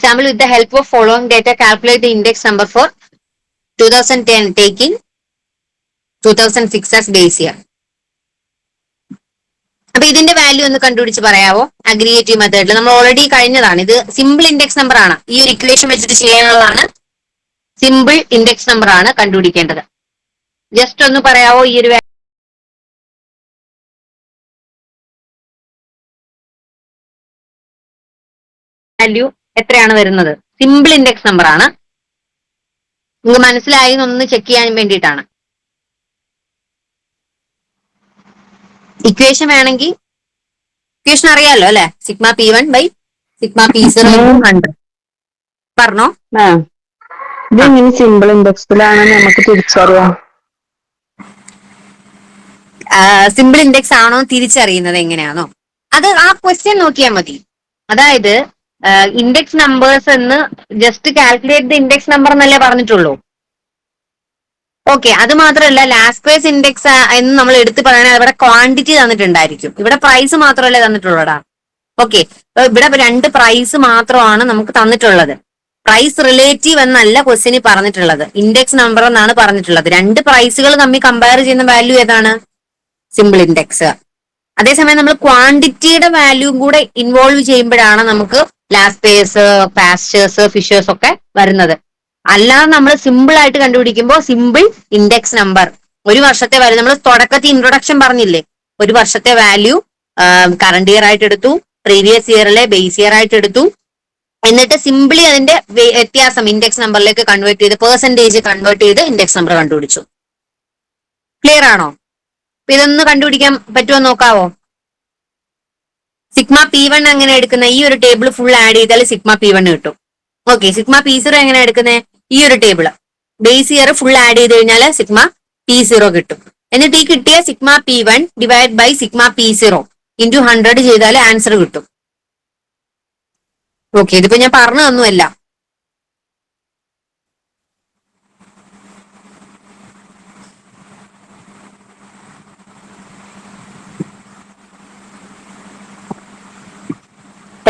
Example, with the help of following data, calculate the index number for 2010 taking 2006 as base year. അപ്പൊ ഇതിന്റെ value ഒന്ന് കണ്ടുപിടിച്ച് പറയാവോ? Aggregative മെത്തേഡിൽ നമ്മൾ ഓൾറെഡി കഴിഞ്ഞതാണ്. ഇത് സിമ്പിൾ ഇൻഡെക്സ് നമ്പർ ആണ്. ഈ ഒരു ഇക്വേഷൻ വെച്ചിട്ട് ചെയ്യാനുള്ളതാണ്. സിമ്പിൾ ഇൻഡെക്സ് നമ്പർ ആണ് കണ്ടുപിടിക്കേണ്ടത്. ജസ്റ്റ് ഒന്ന് പറയാവോ ഈ ഒരു വാല്യൂ എത്രയാണ് വരുന്നത്? സിമ്പിൾ ഇൻഡെക്സ് നമ്പർ ആണ്. നിങ്ങൾക്ക് മനസ്സിലായി എന്നൊന്ന് ചെക്ക് ചെയ്യാൻ വേണ്ടിയിട്ടാണ്. ഇക്വേഷൻ വേണമെങ്കിൽ ഇക്വേഷൻ അറിയാലോ അല്ലെ? Sigma P1 by sigma P0 100. പറഞ്ഞോ. ഇതെങ്ങനെ സിമ്പിൾ ഇൻഡെക്സിലാണ് നമുക്ക് തിരിച്ചറിയാം? സിമ്പിൾ ഇൻഡെക്സ് ആണോ തിരിച്ചറിയുന്നത് എങ്ങനെയാണോ? അത് ആ ക്വസ്റ്റ്യൻ നോക്കിയാൽ മതി. അതായത് ഇൻഡെക്സ് നമ്പേഴ്സ് എന്ന് just calculate the index number എന്നല്ലേ പറഞ്ഞിട്ടുള്ളൂ. ഓക്കെ, അത് മാത്രമല്ല ലാസ്റ്റ് പ്രൈസ് ഇൻഡെക്സ് എന്ന് നമ്മൾ എടുത്ത് പറയണത് ഇവിടെ ക്വാണ്ടിറ്റി തന്നിട്ടുണ്ടായിരിക്കും. ഇവിടെ പ്രൈസ് മാത്രമല്ലേ തന്നിട്ടുള്ളൂടാ. ഓക്കെ, ഇവിടെ 2 പ്രൈസ് മാത്രമാണ് നമുക്ക് തന്നിട്ടുള്ളത്. പ്രൈസ് റിലേറ്റീവ് എന്നല്ല ക്വസ്റ്റ്യനിൽ പറഞ്ഞിട്ടുള്ളത്, ഇൻഡെക്സ് നമ്പർ എന്നാണ് പറഞ്ഞിട്ടുള്ളത്. 2 പ്രൈസുകൾ തമ്മിൽ കമ്പയർ ചെയ്യുന്ന വാല്യൂ ഏതാണ്? Simple index. അതേസമയം നമ്മൾ ക്വാണ്ടിറ്റിയുടെ വാല്യൂ കൂടെ ഇൻവോൾവ് ചെയ്യുമ്പോഴാണ് നമുക്ക് ലാസ്റ്റ് പേഴ്സ്, പാസ്റ്റേഴ്സ്, ഫിഷേഴ്സ് ഒക്കെ വരുന്നത്. അല്ലാതെ നമ്മൾ സിമ്പിൾ ആയിട്ട് കണ്ടുപിടിക്കുമ്പോൾ സിമ്പിൾ ഇൻഡെക്സ് നമ്പർ ഒരു വർഷത്തെ വാല്യൂ നമ്മൾ തുടക്കത്തിൽ ഇൻട്രൊഡക്ഷൻ പറഞ്ഞില്ലേ, ഒരു വർഷത്തെ വാല്യൂ കറണ്ട് ഇയർ ആയിട്ട് എടുത്തു, പ്രീവിയസ് ഇയറിലെ ബേസ് ഇയർ ആയിട്ട് എടുത്തു, എന്നിട്ട് സിംപിളി അതിന്റെ വ്യത്യാസം ഇൻഡെക്സ് നമ്പറിലേക്ക് കൺവേർട്ട് ചെയ്ത് പെർസെന്റേജ് കൺവേർട്ട് ചെയ്ത് ഇൻഡെക്സ് നമ്പർ കണ്ടുപിടിച്ചു. ക്ലിയർ ആണോ? ഇതൊന്ന് കണ്ടുപിടിക്കാൻ പറ്റുമോ നോക്കാവോ? സിഗ്മ P1 എങ്ങനെ എടുക്കുന്ന? ഈ ഒരു ടേബിൾ ഫുൾ ആഡ് ചെയ്താൽ സിഗ്മ P1 കിട്ടും. ഓക്കെ, സിഗ്മ P0 എങ്ങനെ എടുക്കുന്നത്? ഈ ഒരു table base year full add ചെയ്ത് കഴിഞ്ഞാൽ സിഗ്മ P0 കിട്ടും. എന്നിട്ട് ഈ കിട്ടിയ sigma P1 divide by sigma P0 into 100 ചെയ്താൽ ആൻസർ കിട്ടും. ഓക്കെ, ഇതിപ്പോ ഞാൻ പറഞ്ഞു തന്നുമല്ല.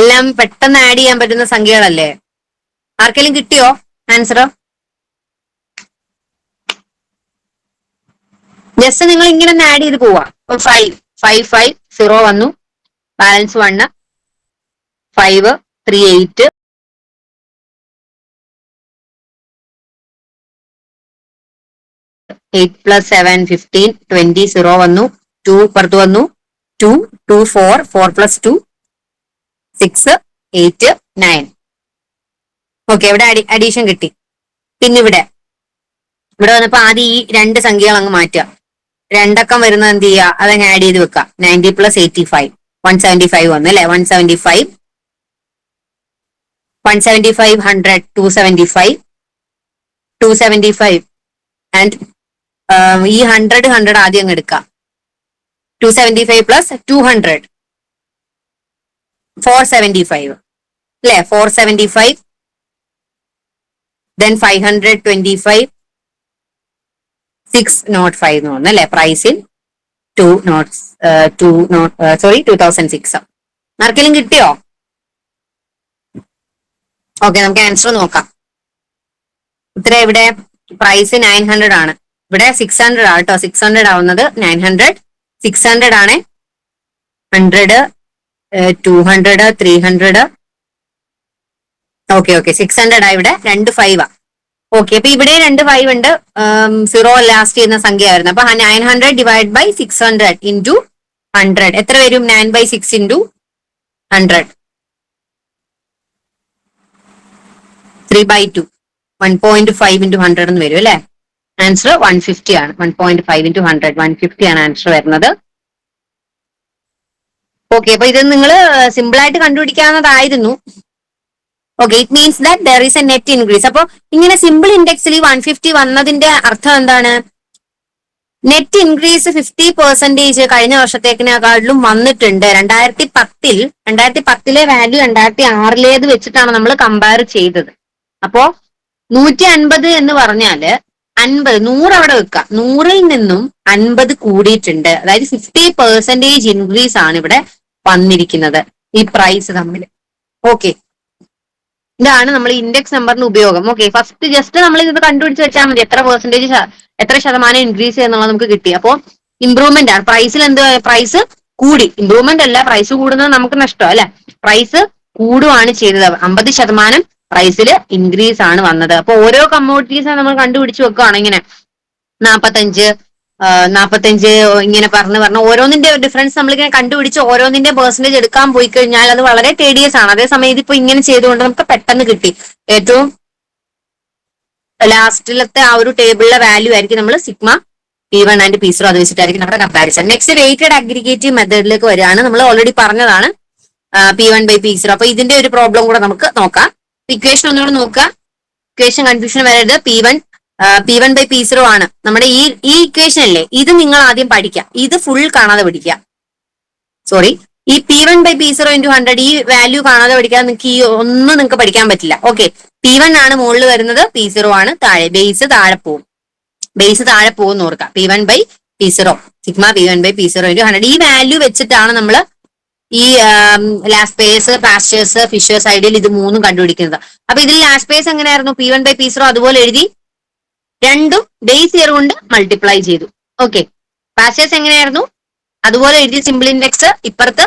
എല്ലാം പെട്ടെന്ന് ആഡ് ചെയ്യാൻ പറ്റുന്ന സംഖ്യകളല്ലേ? ആർക്കെങ്കിലും കിട്ടിയോ ആൻസർ? ജസ്റ്റ് നിങ്ങൾ ഇങ്ങനെ ഒന്ന് ആഡ് ചെയ്ത് പോവാ. 5 വന്നു, ബാലൻസ് 1, 5 3 8 8 + 7 15 20 0 വന്നു, 2 പുറത്ത് വന്നു, 2 2 4 4 + 2 6 8 9. ഓക്കെ, ഇവിടെ അഡീഷൻ കിട്ടി. പിന്നെ ഇവിടെ വന്നപ്പോ ആദ്യം ഈ 2 സംഖ്യകൾ അങ്ങ് മാറ്റുക. 2 അക്കം വരുന്നത് എന്ത് ചെയ്യുക? അതങ്ങ് ആഡ് ചെയ്ത് വെക്കുക. 90 + 85 175 വന്നു അല്ലെ? 175 100 275 275 ആൻഡ് ഈ 100 ആദ്യം അങ്ങ് എടുക്കുക. 275 + 200 475 അല്ലെ? 475 then 525 605 എന്ന് പറഞ്ഞു അല്ലെ? Price in 2006. ആർക്കെങ്കിലും കിട്ടിയോ? ഓക്കെ, നമുക്ക് ആൻസർ നോക്കാം. ഇത്ര ഇവിടെ പ്രൈസ് 900 ആണ്, ഇവിടെ 600 ആണ് കേട്ടോ. 600 ആവുന്നത് 900 600 ആണ്. 100 200 300 ഓക്കെ 600 ആ. ഇവിടെ 2 5 ആ. ഓക്കെ, അപ്പൊ ഇവിടെ 2 5 ഉണ്ട്. 0 ലാസ്റ്റ് ചെയ്യുന്ന സംഖ്യ ആയിരുന്നു. അപ്പൊ 900 ഡിവൈഡ് ബൈ 600 ഇൻറ്റു 100 എത്ര വരും? 9/6 ഇൻറ്റു 100 3/2 1.5 ഇൻറ്റു 100 എന്ന് വരും അല്ലെ? ആൻസർ 150 ആണ്. 1.5 ഇൻറ്റു 100 150 ആണ് ആൻസർ വരുന്നത്. ഓക്കെ, അപ്പൊ ഇത് നിങ്ങൾ സിമ്പിൾ ആയിട്ട് കണ്ടുപിടിക്കാവുന്നതായിരുന്നു. Okay, it means that there is a net increase. അപ്പൊ ഇങ്ങനെ സിമ്പിൾ ഇൻഡെക്സിൽ 150 വന്നതിന്റെ അർത്ഥം എന്താണ്? നെറ്റ് ഇൻക്രീസ് 50% കഴിഞ്ഞ വർഷത്തേക്കിനെക്കാട്ടിലും വന്നിട്ടുണ്ട്. 2010 വാല്യൂ 2006 വെച്ചിട്ടാണ് നമ്മൾ കമ്പയർ ചെയ്തത്. അപ്പോ 150 എന്ന് പറഞ്ഞാല് 50 100 അവിടെ വെക്കാം. 100ൽ നിന്നും 50 കൂടിയിട്ടുണ്ട്. അതായത് 50% ഇൻക്രീസ് ആണ് ഇവിടെ വന്നിരിക്കുന്നത് ഈ പ്രൈസ് തമ്മിൽ. ഓക്കെ, ഇതാണ് നമ്മൾ ഇൻഡെക്സ് നമ്പറിന്റെ ഉപയോഗം. ഓക്കെ, ഫസ്റ്റ് ജസ്റ്റ് നമ്മൾ ഇത് കണ്ടുപിടിച്ച് വെച്ചാൽ മതി. എത്ര ശതമാനം ഇൻക്രീസ് എന്നുള്ളത് നമുക്ക് കിട്ടി. അപ്പോൾ ഇംപ്രൂവ്മെന്റ് ആണ്. പ്രൈസിൽ എന്ത് പ്രൈസ് കൂടി, ഇംപ്രൂവ്മെന്റ് അല്ല, പ്രൈസ് കൂടുന്നത് നമുക്ക് നഷ്ടം അല്ലെ. പ്രൈസ് കൂടുവാണ് ചെയ്തത്. 50% പ്രൈസിൽ ഇൻക്രീസ് ആണ് വന്നത്. അപ്പൊ ഓരോ കമ്മോഡിറ്റീസ് നമ്മൾ കണ്ടുപിടിച്ച് വെക്കുകയാണ്. ഇങ്ങനെ 45 ഇങ്ങനെ പറഞ്ഞ് ഓരോന്നിന്റെ ഡിഫറൻസ് നമ്മളിങ്ങനെ കണ്ടുപിടിച്ച് ഓരോന്നിന്റെ പെർസെന്റേജ് എടുക്കാൻ പോയി കഴിഞ്ഞാൽ അത് വളരെ ടേഡിയസ് ആണ്. അതേസമയം ഇതിപ്പോ ഇങ്ങനെ ചെയ്തുകൊണ്ട് നമുക്ക് പെട്ടെന്ന് കിട്ടി. ഏറ്റവും ലാസ്റ്റിലത്തെ ആ ഒരു ടേബിളിലെ വാല്യൂ ആയിരിക്കും നമ്മൾ സിഗ്മ P1 ആൻഡ് P0. അത് വെച്ചിട്ടായിരിക്കും നമ്മുടെ കമ്പാരിസൺ. നെക്സ്റ്റ് വെയ്റ്റഡ് അഗ്രിഗേറ്റീവ് മെത്തേഡിലേക്ക് വരികയാണ്. നമ്മൾ ഓൾറെഡി പറഞ്ഞതാണ് P1 by P0. അപ്പൊ ഇതിന്റെ ഒരു പ്രോബ്ലം കൂടെ നമുക്ക് നോക്കാം. ഇക്വേഷൻ ഒന്നുകൂടെ നോക്കുക, ഇക്വേഷൻ കൺഫ്യൂഷൻ വരരുത്. P1 by P0 ആണ് നമ്മുടെ ഈ ഇക്വേഷൻ അല്ലേ. ഇത് നിങ്ങൾ ആദ്യം പഠിക്കുക, ഇത് ഫുൾ കാണാതെ പഠിക്കുക. സോറി, ഈ P1 by P0 into 100 ഈ വാല്യൂ കാണാതെ പഠിക്കാതെ നിങ്ങൾക്ക് ഈ ഒന്നും നിങ്ങൾക്ക് പഠിക്കാൻ പറ്റില്ല. ഓക്കെ, P1 ആണ് മുകളിൽ വരുന്നത്, P0 ആണ് താഴെ. ബേസ് താഴെ പോകും ഓർക്കുക. P1 by P0 sigma P1 by P0 into 100 ഈ വാല്യൂ വെച്ചിട്ടാണ് നമ്മൾ ഈ last pace, pastors, fishers, ideal ഇത് മൂന്നും കണ്ടുപിടിക്കുന്നത്. അപ്പൊ ഇതിൽ ലാസ്റ്റ് പേസ് എങ്ങനെയായിരുന്നു? P1 by P0 അതുപോലെ എഴുതി, രണ്ടും ബേസ് ഇയർ കൊണ്ട് മൾട്ടിപ്ലൈ ചെയ്തു. ഓക്കെ, പാസ്റ്റേഴ്സ് എങ്ങനെയായിരുന്നു? അതുപോലെ എഴുതി, സിമ്പിൾ ഇൻഡെക്സ് ഇപ്പുറത്ത്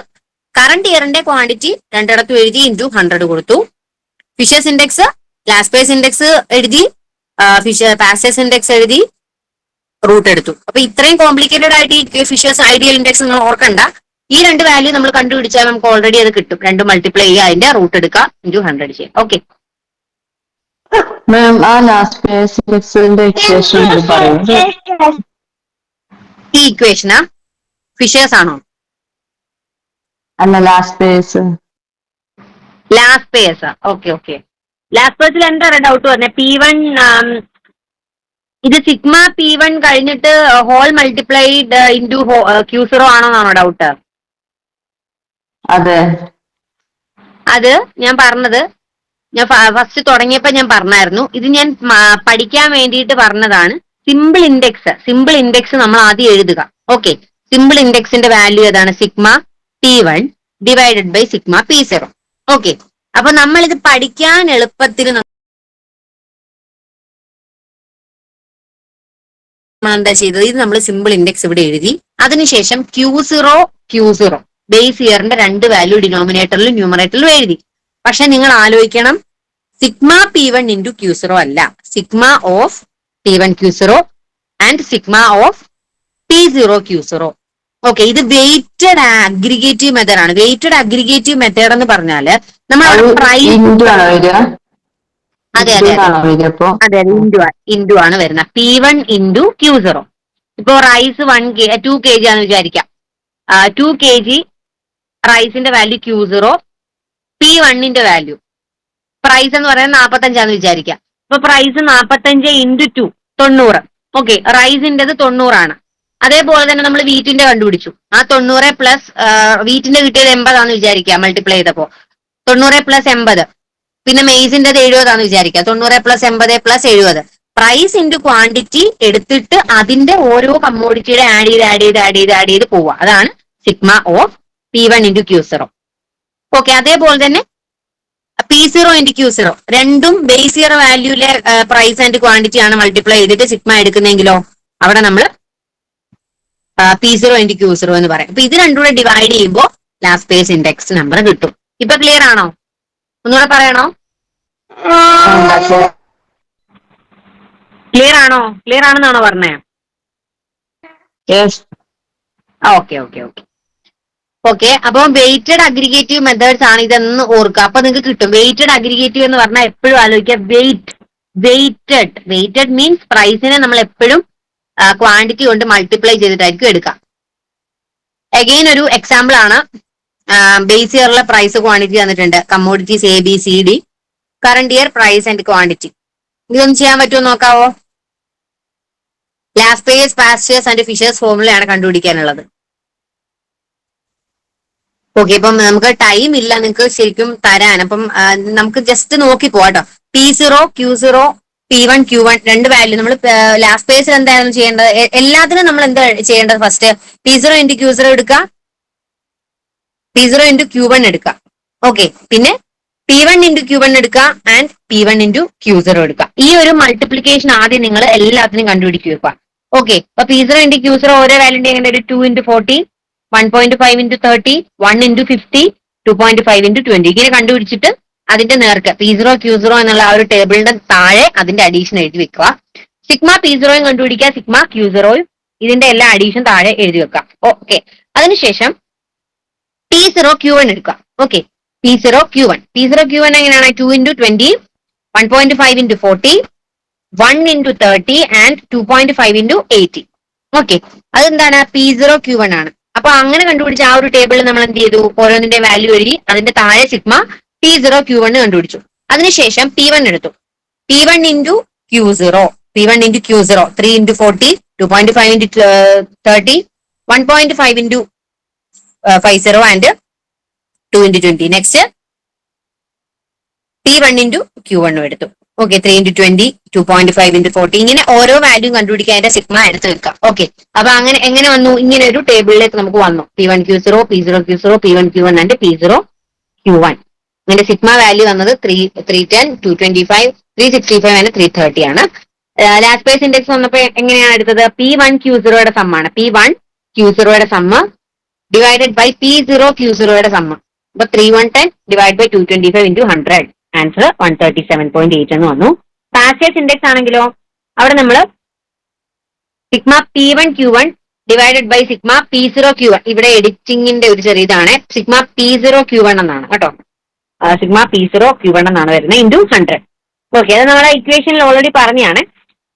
കറണ്ട് ഇയറിന്റെ ക്വാണ്ടിറ്റി രണ്ടിടത്തും എഴുതി ഇൻറ്റു 100 കൊടുത്തു. Fishers index last pace index എഴുതി, പാസ്റ്റേഴ്സ് ഇൻഡെക്സ് എഴുതി, റൂട്ട് എടുത്തു. അപ്പൊ ഇത്രയും കോംപ്ലിക്കേറ്റഡ് ആയിട്ട് ഈ ഫിഷേഴ്സ് ഐഡിയൽ ഇൻഡെക്സ് നിങ്ങൾ ഓർക്കണ്ട. ഈ രണ്ട് വാല്യൂ നമ്മൾ കണ്ടുപിടിച്ചാൽ നമുക്ക് ഓൾറെഡി അത് കിട്ടും. രണ്ടും മൾട്ടിപ്ലൈ ചെയ്യുക, അതിന്റെ റൂട്ട് എടുക്കുക, ഇൻറ്റു 100 ചെയ്യാം. ഓക്കെ മാം, ആ ലാസ്റ്റ് പേസ് ഇൻഡെക്സിന്റെ ഇക്വേഷൻ പറയുന്നത് ഈ ഇക്വേഷനാ ഫിഷേഴ്സ് ആണോ? അല്ല, Laspeyres. Laspeyres. Okay, ലാസ്റ്റ് പേഴ്സിൽ എന്താണ് ഡൗട്ട് പറഞ്ഞത്? P1 ഇത് സിഗ്മ P1 കഴിഞ്ഞിട്ട് ഹോൾ മൾട്ടിപ്ലൈഡ് ഇൻറ്റു Q0 ആണോന്നാണോ ഡൗട്ട്? അതെ, അത് ഞാൻ പറഞ്ഞത്, ഞാൻ ഫസ്റ്റ് തുടങ്ങിയപ്പോ ഞാൻ പറഞ്ഞായിരുന്നു, ഇത് ഞാൻ പഠിക്കാൻ വേണ്ടിയിട്ട് പറഞ്ഞതാണ്. സിമ്പിൾ ഇൻഡെക്സ് നമ്മൾ ആദ്യം എഴുതുക. ഓക്കെ, സിമ്പിൾ ഇൻഡെക്സിന്റെ വാല്യൂ ഏതാണ്? Sigma P1 divided by sigma P0. Okay, അപ്പൊ നമ്മൾ ഇത് പഠിക്കാൻ എളുപ്പത്തിൽ നമ്മൾ എന്താ ചെയ്തത്? ഇത് നമ്മൾ സിമ്പിൾ ഇൻഡെക്സ് ഇവിടെ എഴുതി, അതിനുശേഷം Q0 ബേസ് ഇയറിന്റെ രണ്ട് വാല്യൂ ഡിനോമിനേറ്ററിലും ന്യൂമറേറ്ററിലും എഴുതി. പക്ഷെ നിങ്ങൾ ആലോചിക്കണം, സിഗ്മ P1 ഇൻറ്റു Q0 അല്ല, sigma of P1 Q0 and sigma of P0 Q0. Okay, ഇത് വെയ്റ്റഡ് അഗ്രിഗേറ്റീവ് മെത്തേഡ് ആണ്. വെയ്റ്റഡ് അഗ്രിഗേറ്റീവ് മെത്തേഡ് എന്ന് പറഞ്ഞാല് നമ്മൾ അതെ ഇൻറ്റു ആണ് വരുന്നത്. P1 into Q0. ഇപ്പോ റൈസ് 2 kg ആണെന്ന് വിചാരിക്കാം. 2 kg റൈസിന്റെ വാല്യൂ Q0, P1ന്റെ വാല്യൂ പ്രൈസ് എന്ന് പറയുന്നത് 45 ആണെന്ന് വിചാരിക്കാം. അപ്പൊ പ്രൈസ് 45 ഇൻറ്റു 2 90. ഓക്കെ, റൈസിന്റെത് 90 ആണ്. അതേപോലെ തന്നെ നമ്മൾ വീറ്റിന്റെ കണ്ടുപിടിച്ചു. ആ 90 പ്ലസ് വീറ്റിന്റെ കിട്ടിയത് 80 ആണെന്ന് വിചാരിക്കാം. മൾട്ടിപ്ലൈ ചെയ്തപ്പോ 90 പ്ലസ് 80. പിന്നെ മെയ്സിന്റെത് 70 ആണെന്ന് വിചാരിക്കാം. 90 plus 80 plus 70. Price into quantity എടുത്തിട്ട് അതിന്റെ ഓരോ കമ്മോഡിറ്റിയുടെ ആഡ് ചെയ്ത് പോവുക. അതാണ് sigma of P1 into Q0. Okay, അതേപോലെ തന്നെ P0 ഇൻറ്റു Q0 രണ്ടും ബേസ് ഇയർ വാല്യൂലെ പ്രൈസ് ആൻഡ് ക്വാണ്ടിറ്റി ആണ് മൾട്ടിപ്ലൈ ചെയ്തിട്ട് സിഗ്മ എടുക്കുന്നെങ്കിലോ അവിടെ നമ്മൾ P0 ഇൻറ്റു Q0 എന്ന് പറയും. അപ്പൊ ഇത് രണ്ടും കൂടെ ഡിവൈഡ് ചെയ്യുമ്പോൾ ലാസ്റ്റ് പേസ് ഇൻഡെക്സ് നമ്പർ കിട്ടും. ഇപ്പൊ ക്ലിയർ ആണോ? ഒന്നുകൂടെ പറയണോ? ക്ലിയർ ആണെന്നാണോ പറഞ്ഞേ? ഓക്കെ, അപ്പൊ വെയ്റ്റഡ് അഗ്രിഗേറ്റീവ് മെത്തേഡ്സ് ആണ് ഇതെന്ന് ഓർക്കുക. അപ്പൊ നിങ്ങൾക്ക് കിട്ടും. വെയ്റ്റഡ് അഗ്രിഗേറ്റീവ് എന്ന് പറഞ്ഞാൽ എപ്പോഴും ആലോചിക്കുക, വെയ്റ്റഡ് മീൻസ് പ്രൈസിനെ നമ്മൾ എപ്പോഴും ക്വാണ്ടിറ്റി കൊണ്ട് മൾട്ടിപ്ലൈ ചെയ്തിട്ടായിരിക്കും എടുക്കുക. അഗെയിൻ ഒരു എക്സാമ്പിൾ ആണ്. ബേസ് ഇയറിലെ പ്രൈസ് ക്വാണ്ടിറ്റി തന്നിട്ടുണ്ട്. Commodities ABCD, current year price and quantity. ഇതൊന്നും ചെയ്യാൻ പറ്റുമോ നോക്കാവോ? Laspeyres, Paasche's and Fisher's ഫോർമുലയാണ് കണ്ടുപിടിക്കാനുള്ളത്. ഓക്കെ, ഇപ്പം നമുക്ക് ടൈം ഇല്ല നിങ്ങൾക്ക് ശരിക്കും തരാൻ. അപ്പം നമുക്ക് ജസ്റ്റ് നോക്കി പോവാട്ടോ. P0 Q0 P1 Q1 രണ്ട് വാല്യൂ നമ്മൾ ലാസ്റ്റ് പേസിൽ എന്തായിരുന്നു ചെയ്യേണ്ടത്? എല്ലാത്തിനും നമ്മൾ എന്താ ചെയ്യേണ്ടത്? ഫസ്റ്റ് P0 ഇൻറ്റു Q0 എടുക്കുക, P0 ഇൻറ്റു Q1 എടുക്കുക. ഓക്കെ, പിന്നെ P1 into Q1 എടുക്കുക ആൻഡ് P1 into Q0 എടുക്കുക. ഈ ഒരു മൾട്ടിപ്ലിക്കേഷൻ ആദ്യം നിങ്ങൾ എല്ലാത്തിനും കണ്ടുപിടിക്കുക. ഓക്കെ, അപ്പൊ P0 into Q0 ഓരോ വാല്യൂന്റെ എങ്ങനെ ഒരു 2 into 40, 1.5 into 30, 1 into 50, 2.5 into 20 ഇങ്ങനെ കണ്ടുപിടിച്ചിട്ട് അതിന്റെ നേർക്ക് P0 Q0 എന്നുള്ള ആ ഒരു ടേബിളിന്റെ താഴെ അതിന്റെ അഡീഷൻ എഴുതി വെക്കുക. സിഗ്മ P0 കണ്ടുപിടിക്കുക, സിഗ്മ Q0 ഇതിന്റെ എല്ലാ അഡീഷൻ താഴെ എഴുതി വെക്കുക. ഓക്കെ, അതിനുശേഷം P0 Q1 എടുക്കുക. ഓക്കെ, P0 Q1 എങ്ങനെയാണ് 2 into 20, 1.5 into 40, 1 into 30 and 2.5 into 80. Okay, അതെന്താണ് P0 Q1 ആണ്. അപ്പൊ അങ്ങനെ കണ്ടുപിടിച്ച ആ ഒരു ടേബിളിൽ നമ്മൾ എന്ത് ചെയ്തു, ഓരോന്നിന്റെ വാല്യൂ എഴുതി അതിന്റെ താഴെ സിഗ്മ P0 Q1 കണ്ടുപിടിച്ചു. അതിനുശേഷം P1 എടുത്തു. P1 into Q0, 3 into 40, 2.5 into 30, 1.5 into 50 and 2 into 20. Next P1 into Q1 എടുത്തു. ഓക്കെ, 3 into 20, 2.5 into 40 ഇങ്ങനെ ഓരോ വാല്യൂ കണ്ടുപിടിക്കാൻ അതിന്റെ സിഗ്മ എടുത്ത് വെക്കാം. ഓക്കെ, അപ്പൊ അങ്ങനെ എങ്ങനെ വന്നു, ഇങ്ങനെ ഒരു ടേബിളിലേക്ക് നമുക്ക് വന്നു. P1 Q0, P0 Q0, P1 Q1 and P0 Q1. അതിന്റെ സിഗ്മ വാല്യൂ വന്നത് 310, 225, 365 and 330 ആണ്. ലാസ്റ്റ് പ്രൈസ് ഇൻഡെക്സ് വന്നപ്പോ എങ്ങനെയാണ് എടുത്തത്, P1 Q0യുടെ സമ്മാണ്. P1 Q0യുടെ സമ്മ് ഡിവൈഡഡ് ബൈ P0 Q0യുടെ സമ്മ്. അപ്പൊ 3110 ഡിവൈഡ് ബൈ 225 into 100, ആൻസർ 137.8 എന്ന് വന്നു. പാസ്വേഴ്സ് ഇൻഡെക്സ് ആണെങ്കിലോ അവിടെ നമ്മൾ sigma P1 Q1 divided by sigma P0 Q1, ഇവിടെ എഡിറ്റിംഗിന്റെ ഒരു ചെറിയതാണ്, സിഗ്മ P0 Q1 എന്നാണ് കേട്ടോ, സിഗ്മ P0 Q1 എന്നാണ് വരുന്നത് ഇൻറ്റു 100. ഓക്കെ, അത് നമ്മുടെ ഇക്വേഷനിൽ ഓൾറെഡി പറഞ്ഞാണ്.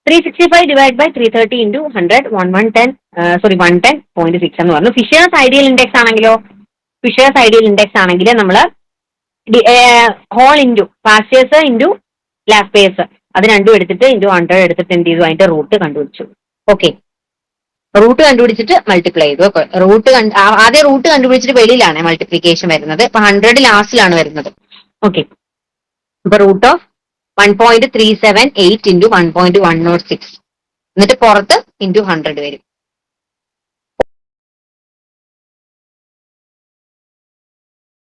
365 ഡിവൈഡ് ബൈ 330 into 100, 110.6 എന്ന് പറഞ്ഞു. ഫിഷേഴ്സ് ഐഡിയൽ ഇൻഡെക്സ് ആണെങ്കിലോ, ഫിഷേഴ്സ് ഐഡിയൽ ഇൻഡെക്സ് ആണെങ്കിൽ നമ്മൾ whole into Paasche's into Laspeyres അത് രണ്ടും എടുത്തിട്ട് ഇൻറ്റു 100 എടുത്തിട്ട് എന്ത് ചെയ്തു, അതിന്റെ റൂട്ട് കണ്ടുപിടിച്ചു. ഓക്കെ, റൂട്ട് കണ്ടുപിടിച്ചിട്ട് മൾട്ടിപ്ലൈ ചെയ്തു. ഓക്കെ, ആദ്യം റൂട്ട് കണ്ടുപിടിച്ചിട്ട് വെളിയിലാണ് മൾട്ടിപ്ലിക്കേഷൻ വരുന്നത്. ഇപ്പൊ 100 ലാസ്റ്റിലാണ് വരുന്നത്. ഓക്കെ, ഇപ്പൊ റൂട്ട് ഓഫ് 1.378 into 1.106 എന്നിട്ട് പുറത്ത് ഇൻറ്റു 100 വരും.